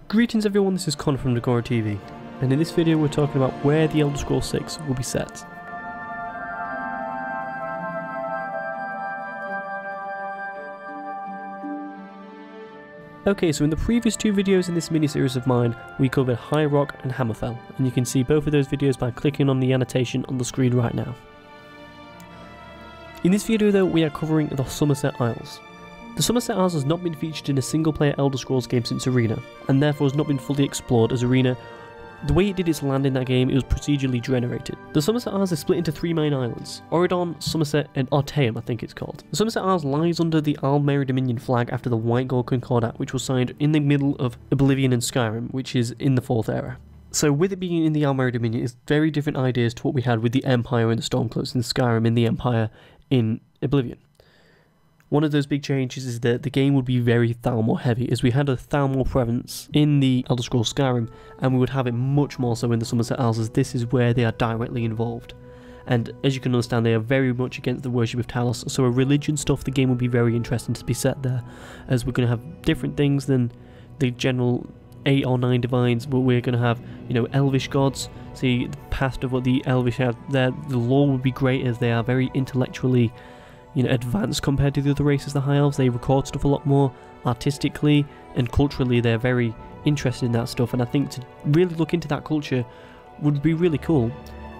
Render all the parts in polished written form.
Greetings everyone, this is Connor from DagoraC TV, and in this video we're talking about where the Elder Scrolls 6 will be set. Okay, so in the previous two videos in this mini-series of mine, we covered High Rock and Hammerfell, and you can see both of those videos by clicking on the annotation on the screen right now. In this video though, we are covering the Summerset Isles. The Summerset Isles has not been featured in a single-player Elder Scrolls game since Arena, and therefore has not been fully explored as Arena. The way it did its land in that game, it was procedurally generated. The Summerset Isles is split into three main islands: Oridon, Sommerset, and Artaeum, I think it's called. The Summerset Isles lies under the Almeri Dominion flag after the White Gold Concordat, which was signed in the middle of Oblivion and Skyrim, which is in the 4th era. So with it being in the Almeri Dominion, it's very different ideas to what we had with the Empire in the Stormcloaks in Skyrim and the Empire in Oblivion. One of those big changes is that the game would be very Thalmor heavy, as we had a Thalmor presence in the Elder Scrolls Skyrim, and we would have it much more so in the Summerset Isles, as this is where they are directly involved. And as you can understand, they are very much against the worship of Talos, so a religion stuff, the game would be very interesting to be set there, as we're going to have different things than the general 8 or 9 divines, but we're going to have, you know, elvish gods. See, the past of what the elvish have there, the lore would be great, as they are very intellectually, you know, advanced compared to the other races, the High Elves. They record stuff a lot more artistically and culturally. They're very interested in that stuff, and I think to really look into that culture would be really cool.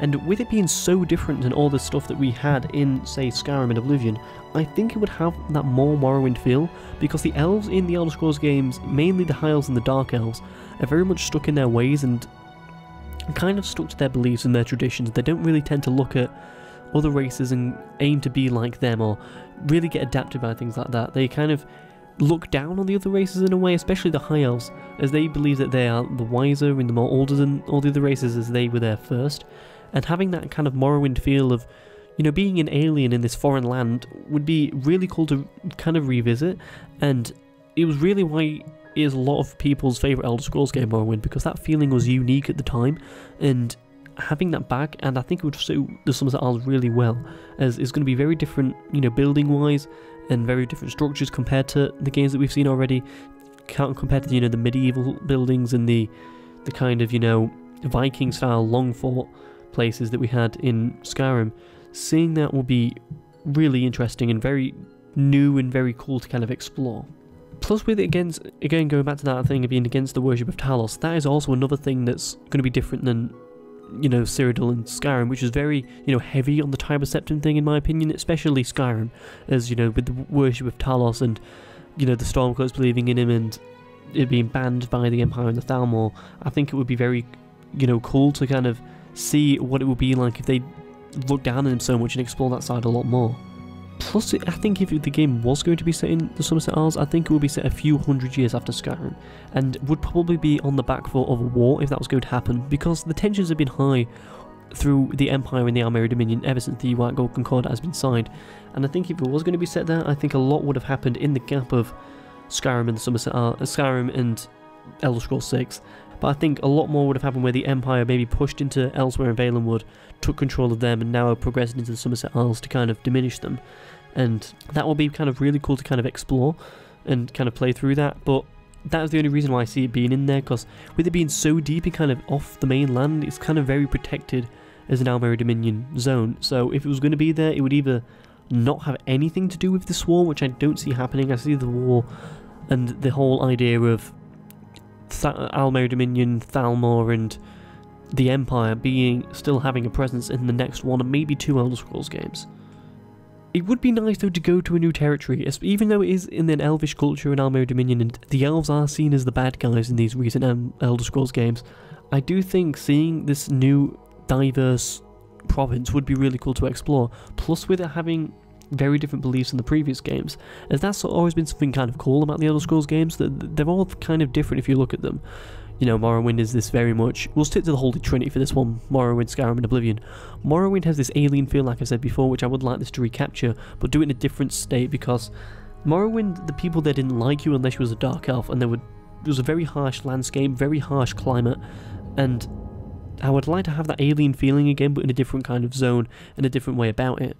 And with it being so different than all the stuff that we had in, say, Skyrim and Oblivion, I think it would have that more Morrowind feel, because the elves in the Elder Scrolls games, mainly the High Elves and the Dark Elves, are very much stuck in their ways and kind of stuck to their beliefs and their traditions. They don't really tend to look at other races and aim to be like them or really get adapted by things like that. They kind of look down on the other races in a way, especially the High Elves, as they believe that they are the wiser and the more older than all the other races, as they were there first. And having that kind of Morrowind feel of, you know, being an alien in this foreign land would be really cool to kind of revisit. And it was really why it is a lot of people's favourite Elder Scrolls game, Morrowind, because that feeling was unique at the time, and having that back, and I think it would suit the Summerset Isles really well, as it's going to be very different, you know, building wise, and very different structures compared to the games that we've seen already, compared to, you know, the medieval buildings and the kind of, you know, Viking style long fort places that we had in Skyrim. Seeing that will be really interesting and very new and very cool to kind of explore. Plus, with it again going back to that thing of being against the worship of Talos, that is also another thing that's going to be different than, you know, Cyrodiil and Skyrim, which is very, you know, heavy on the Tiber Septim thing in my opinion, especially Skyrim, as, you know, with the worship of Talos and, you know, the Stormcloaks believing in him and it being banned by the Empire and the Thalmor. I think it would be very, you know, cool to kind of see what it would be like if they look down on him so much and explore that side a lot more. Plus, I think if the game was going to be set in the Summerset Isles, I think it would be set a few hundred years after Skyrim, and would probably be on the back foot of a war if that was going to happen, because the tensions have been high through the Empire and the Almeri Dominion ever since the White Gold Concordat has been signed. And I think if it was going to be set there, I think a lot would have happened in the gap of Skyrim and the Skyrim and Elder Scrolls 6. But I think a lot more would have happened where the Empire maybe pushed into elsewhere in Valenwood, took control of them, and now are progressing into the Summerset Isles to kind of diminish them. And that will be kind of really cool to kind of explore and kind of play through that. But that is the only reason why I see it being in there, because with it being so deep and kind of off the mainland, it's kind of very protected as an Almeri Dominion zone. So if it was going to be there, it would either not have anything to do with this war, which I don't see happening. I see the war and the whole idea of Almeri Dominion, Thalmor, and the Empire still having a presence in the next one and maybe 2 Elder Scrolls games. It would be nice though to go to a new territory, even though it is in an elvish culture in Almeri Dominion and the elves are seen as the bad guys in these recent Elder Scrolls games. I do think seeing this new diverse province would be really cool to explore, plus with it having very different beliefs in the previous games, as that's always been something kind of cool about the Elder Scrolls games, that they're all kind of different if you look at them. You know, Morrowind is this very much, we'll stick to the Holy Trinity for this one, Morrowind, Skyrim and Oblivion. Morrowind has this alien feel, like I said before, which I would like this to recapture, but do it in a different state, because Morrowind, the people there didn't like you unless you was a Dark Elf, and it was a very harsh landscape, very harsh climate, and I would like to have that alien feeling again, but in a different kind of zone, and a different way about it.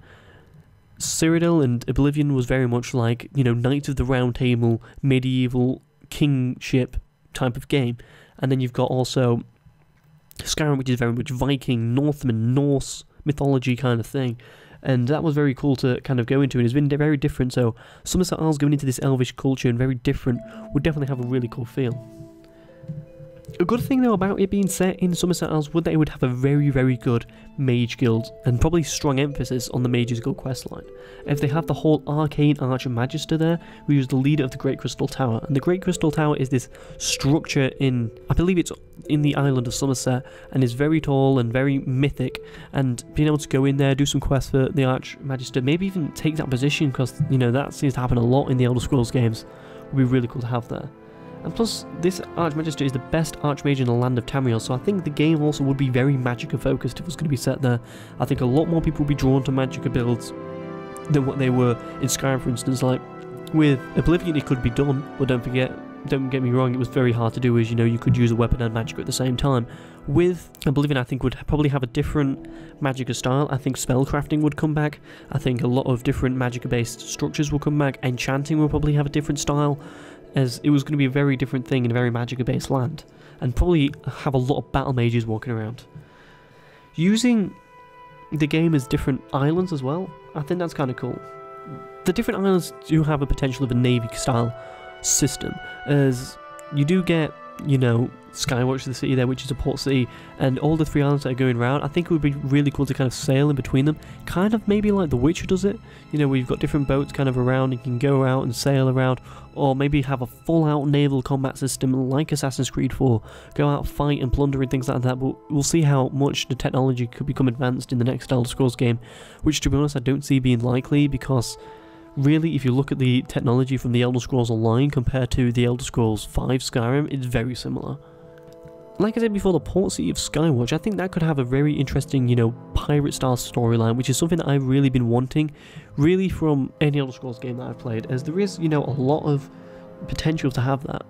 Cyrodiil and Oblivion was very much like, you know, Knights of the Round Table, medieval kingship type of game. And then you've got also Skyrim, which is very much Viking, Northman, Norse mythology kind of thing. And that was very cool to kind of go into, and it's been very different. So Sommerset Isles going into this elvish culture and very different would definitely have a really cool feel. A good thing though about it being set in Sommerset Isles would that it would have a very, very good mage guild, and probably strong emphasis on the mages guild questline. If they have the whole arcane archmagister there, who is the leader of the Great Crystal Tower, and the Great Crystal Tower is this structure in, I believe it's in the island of Sommerset, and is very tall and very mythic, and being able to go in there, do some quests for the archmagister, maybe even take that position, because, you know, that seems to happen a lot in the Elder Scrolls games, would be really cool to have there. And plus, this Archmagister is the best Archmage in the land of Tamriel, so I think the game also would be very Magicka focused if it was going to be set there. I think a lot more people would be drawn to Magicka builds than what they were in Skyrim, for instance. Like, with Oblivion it could be done, but don't get me wrong, it was very hard to do, as you know, you could use a weapon and Magicka at the same time. With Oblivion, I think would probably have a different Magicka style. I think spellcrafting would come back. I think a lot of different Magicka based structures will come back. Enchanting will probably have a different style, as it was going to be a very different thing in a very Magicka based land, and probably have a lot of battle mages walking around. Using the game as different islands as well, I think that's kind of cool. The different islands do have a potential of a Navy style system, as you do get, you know, Skywatch the city there, which is a port city, and all the 3 islands that are going around. I think it would be really cool to kind of sail in between them, kind of maybe like The Witcher does it, you know, where you've got different boats kind of around, you can go out and sail around, or maybe have a full-out naval combat system like Assassin's Creed 4, go out, fight and plunder and things like that. But we'll see how much the technology could become advanced in the next Elder Scrolls game, which, to be honest, I don't see being likely, because really, if you look at the technology from the Elder Scrolls Online compared to the Elder Scrolls 5 Skyrim, it's very similar. Like I said before, the port city of Skywatch, I think that could have a very interesting, you know, pirate-style storyline, which is something that I've really been wanting, really, from any Elder Scrolls game that I've played, as there is, you know, a lot of potential to have that.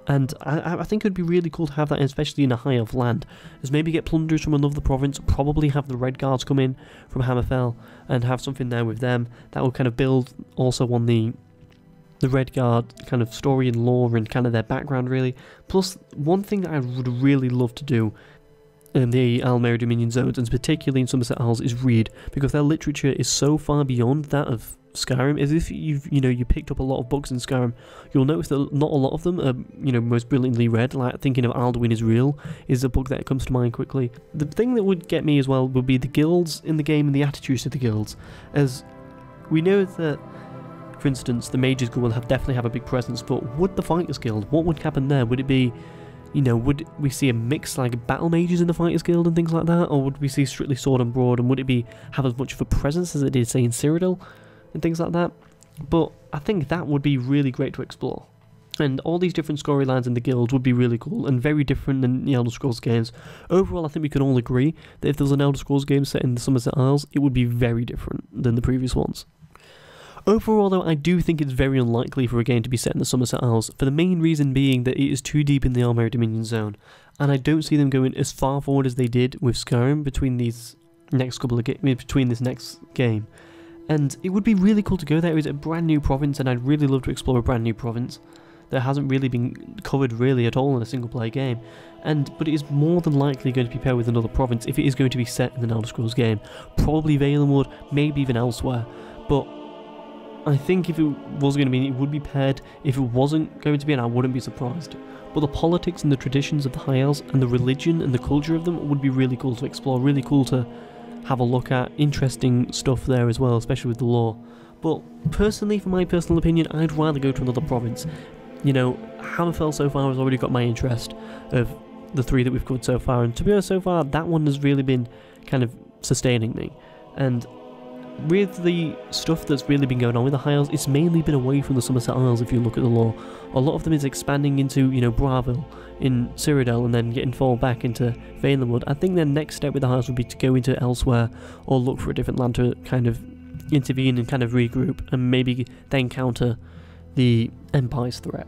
And I think it would be really cool to have that, especially in a High Elf land, as maybe get plunderers from another province, probably have the Red Guards come in from Hammerfell, and have something there with them. That will kind of build also on the Red Guard kind of story and lore and kind of their background, really. Plus, one thing that I would really love to do in the Almere Dominion zones, and particularly in Sommerset Isles, is read, because their literature is so far beyond that of Skyrim. As if you picked up a lot of books in Skyrim, you'll notice that not a lot of them are, you know, most brilliantly read. Like, thinking of Alduin is Real is a book that comes to mind quickly. The thing that would get me as well would be the guilds in the game and the attitudes to the guilds, as we know that, for instance, the Mages Guild will definitely have a big presence, but would the Fighters Guild, what would happen there? Would it be, you know, would we see a mix like battle mages in the Fighters Guild and things like that, or would we see strictly sword and broad, and would it have as much of a presence as it did, say, in Cyrodiil and things like that? But I think that would be really great to explore. And all these different storylines in the guilds would be really cool and very different than the Elder Scrolls games. Overall, I think we can all agree that if there was an Elder Scrolls game set in the Sommerset Isles, it would be very different than the previous ones. Overall, though, I do think it's very unlikely for a game to be set in the Sommerset Isles, for the main reason being that it is too deep in the Almere Dominion zone, and I don't see them going as far forward as they did with Skyrim between these next between this next game. And it would be really cool to go there. It's a brand new province, and I'd really love to explore a brand new province that hasn't really been covered really at all in a single player game. But it is more than likely going to be paired with another province if it is going to be set in an Elder Scrolls game. Probably Valenwood, maybe even elsewhere. But I think if it was going to be, it would be paired. If it wasn't going to be, and I wouldn't be surprised. But the politics and the traditions of the High Elves and the religion and the culture of them would be really cool to explore, really cool to have a look at. Interesting stuff there as well, especially with the lore. But personally, for my personal opinion, I'd rather go to another province. You know, Hammerfell so far has already got my interest of the 3 that we've covered so far, and to be honest, so far that one has really been kind of sustaining me. And with the stuff that's really been going on with the High Elves, it's mainly been away from the Sommerset Isles if you look at the lore. A lot of them is expanding into, you know, Bravil in Cyrodiil and then getting fall back into Valenwood. I think their next step with the High Elves would be to go into elsewhere or look for a different land to kind of intervene and kind of regroup and maybe then counter the Empire's threat.